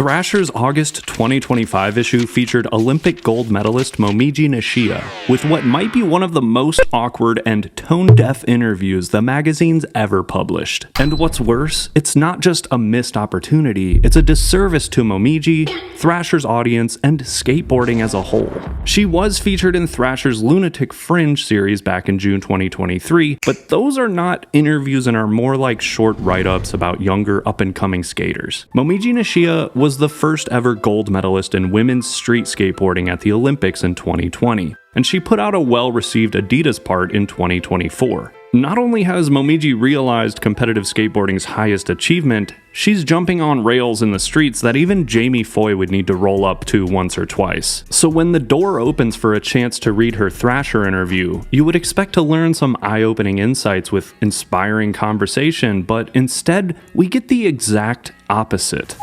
Thrasher's August 2025 issue featured Olympic gold medalist Momiji Nishia with what might be one of the most awkward and tone-deaf interviews the magazine's ever published. And what's worse, it's not just a missed opportunity, it's a disservice to Momiji, Thrasher's audience, and skateboarding as a whole. She was featured in Thrasher's Lunatic Fringe series back in June 2023, but those are not interviews and are more like short write-ups about younger up-and-coming skaters. Momiji Nishia was the first ever gold medalist in women's street skateboarding at the Olympics in 2020, and she put out a well-received Adidas part in 2024. Not only has Momiji realized competitive skateboarding's highest achievement, she's jumping on rails in the streets that even Jamie Foy would need to roll up to once or twice. So when the door opens for a chance to read her Thrasher interview, you would expect to learn some eye-opening insights with inspiring conversation, but instead, we get the exact opposite.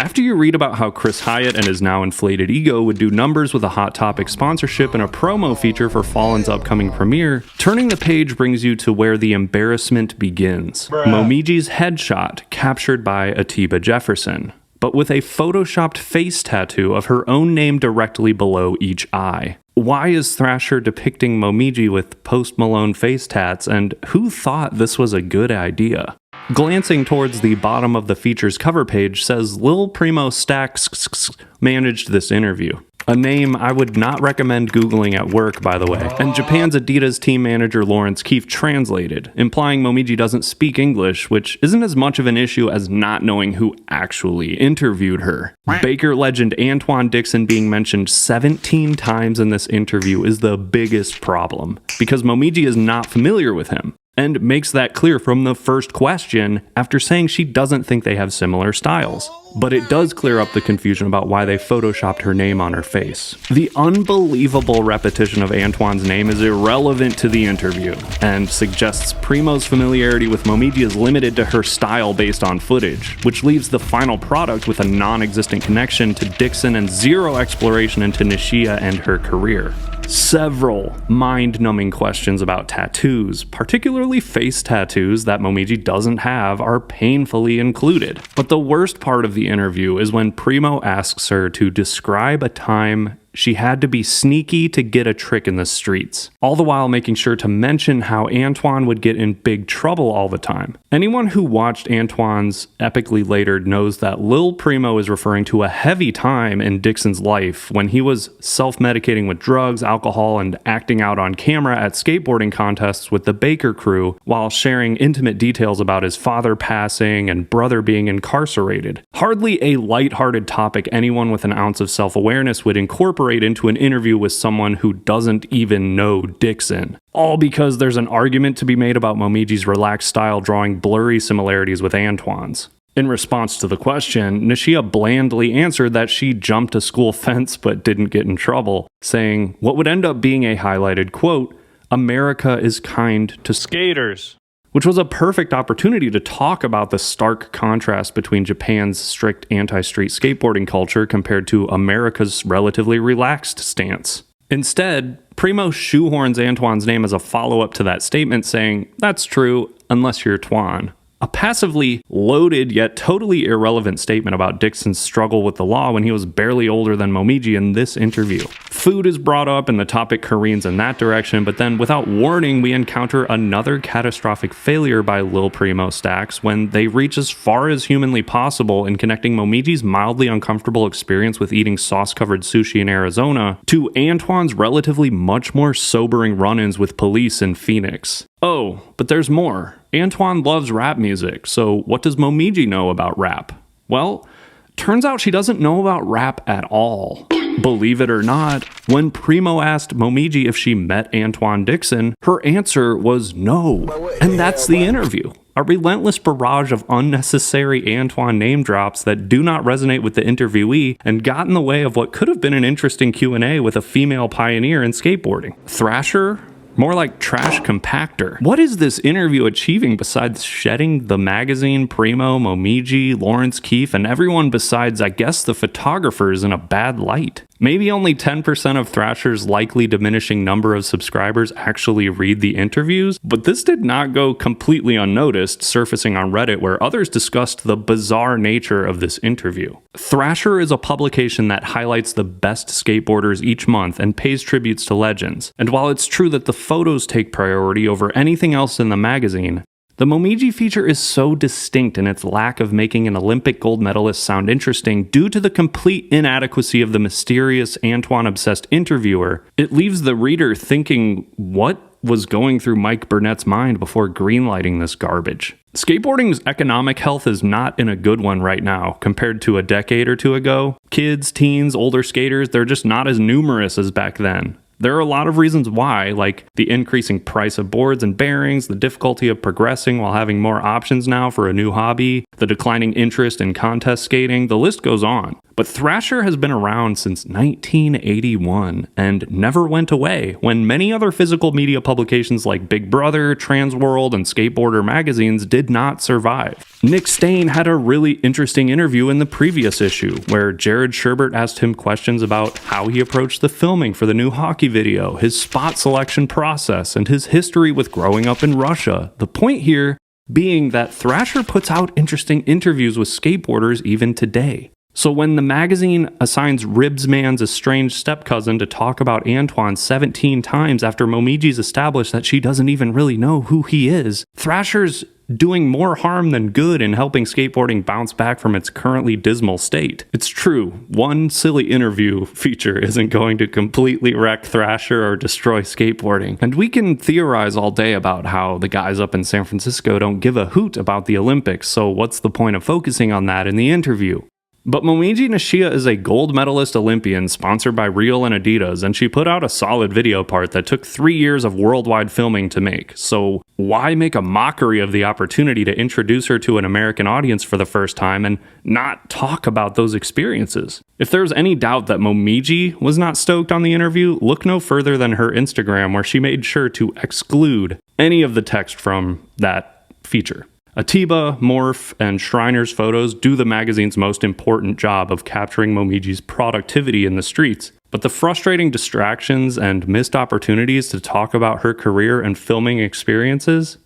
After you read about how Chris Hyatt and his now inflated ego would do numbers with a Hot Topic sponsorship and a promo feature for Fallen's upcoming premiere, turning the page brings you to where the embarrassment begins. Momiji's headshot captured by Atiba Jefferson, but with a photoshopped face tattoo of her own name directly below each eye. Why is Thrasher depicting Momiji with Post Malone face tats, and who thought this was a good idea? Glancing towards the bottom of the feature's cover page says Lil Primo Stacks managed this interview. A name I would not recommend Googling at work, by the way. And Japan's Adidas team manager Lawrence Keefe translated, implying Momiji doesn't speak English, which isn't as much of an issue as not knowing who actually interviewed her. Baker legend Antwuan Dixon being mentioned 17 times in this interview is the biggest problem, because Momiji is not familiar with him, and makes that clear from the first question after saying she doesn't think they have similar styles. But it does clear up the confusion about why they photoshopped her name on her face. The unbelievable repetition of Antwuan's name is irrelevant to the interview, and suggests Primo's familiarity with Momiji is limited to her style based on footage, which leaves the final product with a non-existent connection to Dixon and zero exploration into Nishia and her career. Several mind-numbing questions about tattoos, particularly face tattoos that Momiji doesn't have, are painfully included. But the worst part of the interview is when Primo asks her to describe a time she had to be sneaky to get a trick in the streets, all the while making sure to mention how Antwuan would get in big trouble all the time. Anyone who watched Antwuan's epically later knows that Lil Primo is referring to a heavy time in Dixon's life when he was self-medicating with drugs, alcohol, and acting out on camera at skateboarding contests with the Baker crew, while sharing intimate details about his father passing and brother being incarcerated. Hardly a lighthearted topic anyone with an ounce of self-awareness would incorporate into an interview with someone who doesn't even know Dixon. All because there's an argument to be made about Momiji's relaxed style drawing blurry similarities with Antwuan's. In response to the question, Nishia blandly answered that she jumped a school fence but didn't get in trouble, saying what would end up being a highlighted quote, "America is kind to skaters," which was a perfect opportunity to talk about the stark contrast between Japan's strict anti-street skateboarding culture compared to America's relatively relaxed stance. Instead, Primo shoehorns Antwuan's name as a follow-up to that statement, saying, "That's true, unless you're Twan." A passively loaded yet totally irrelevant statement about Dixon's struggle with the law when he was barely older than Momiji in this interview. Food is brought up and the topic careens in that direction, but then without warning we encounter another catastrophic failure by Lil Primo Stacks when they reach as far as humanly possible in connecting Momiji's mildly uncomfortable experience with eating sauce-covered sushi in Arizona to Antwuan's relatively much more sobering run-ins with police in Phoenix. Oh, but there's more. Antwuan loves rap music, so what does Momiji know about rap? Well, turns out she doesn't know about rap at all. Believe it or not, when Primo asked Momiji if she met Antwuan Dixon, her answer was no. And that's the interview. A relentless barrage of unnecessary Antwuan name drops that do not resonate with the interviewee and got in the way of what could have been an interesting Q&A with a female pioneer in skateboarding. Thrasher? More like trash compactor. What is this interview achieving besides shedding the magazine, Primo, Momiji, Lawrence Keefe, and everyone besides, I guess, the photographers in a bad light? Maybe only 10% of Thrasher's likely diminishing number of subscribers actually read the interviews, but this did not go completely unnoticed, surfacing on Reddit where others discussed the bizarre nature of this interview. Thrasher is a publication that highlights the best skateboarders each month and pays tributes to legends. And while it's true that the photos take priority over anything else in the magazine, the Momiji feature is so distinct in its lack of making an Olympic gold medalist sound interesting due to the complete inadequacy of the mysterious Antwuan-obsessed interviewer, it leaves the reader thinking, what was going through Mike Burnett's mind before greenlighting this garbage? Skateboarding's economic health is not in a good one right now compared to a decade or two ago. Kids, teens, older skaters, they're just not as numerous as back then. There are a lot of reasons why, like the increasing price of boards and bearings, the difficulty of progressing while having more options now for a new hobby, the declining interest in contest skating, the list goes on. But Thrasher has been around since 1981 and never went away, when many other physical media publications like Big Brother, Transworld, and Skateboarder magazines did not survive. Nick Stain had a really interesting interview in the previous issue, where Jared Sherbert asked him questions about how he approached the filming for the new hockey video, his spot selection process, and his history with growing up in Russia. The point here being that Thrasher puts out interesting interviews with skateboarders even today. So when the magazine assigns Ribsman's estranged step-cousin to talk about Antwuan 17 times after Momiji's established that she doesn't even really know who he is, Thrasher's doing more harm than good in helping skateboarding bounce back from its currently dismal state. It's true, one silly interview feature isn't going to completely wreck Thrasher or destroy skateboarding. And we can theorize all day about how the guys up in San Francisco don't give a hoot about the Olympics, so what's the point of focusing on that in the interview? But Momiji Nishia is a gold medalist Olympian sponsored by Real and Adidas, and she put out a solid video part that took 3 years of worldwide filming to make. So why make a mockery of the opportunity to introduce her to an American audience for the first time and not talk about those experiences? If there's any doubt that Momiji was not stoked on the interview, look no further than her Instagram, where she made sure to exclude any of the text from that feature. Atiba, Morph, and Schreiner's photos do the magazine's most important job of capturing Momiji's productivity in the streets, but the frustrating distractions and missed opportunities to talk about her career and filming experiences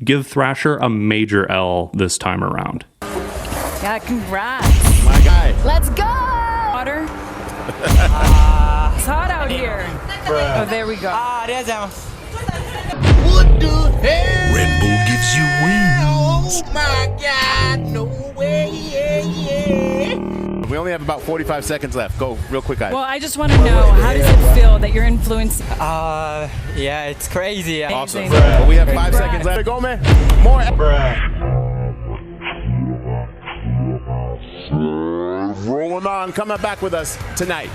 give Thrasher a major L this time around. Yeah, congrats. My guy. Let's go! Water. It's hot out here. Oh, there we go. What the hell? Red Bull gives you wings. Oh my God, no way, We only have about 45 seconds left. Go, real quick, guys. Well, I just want to know, how does it feel that you're influencing? Yeah, it's crazy. Awesome. Well, we have 5 seconds left. Go, man. More. Rolling on, coming back with us tonight.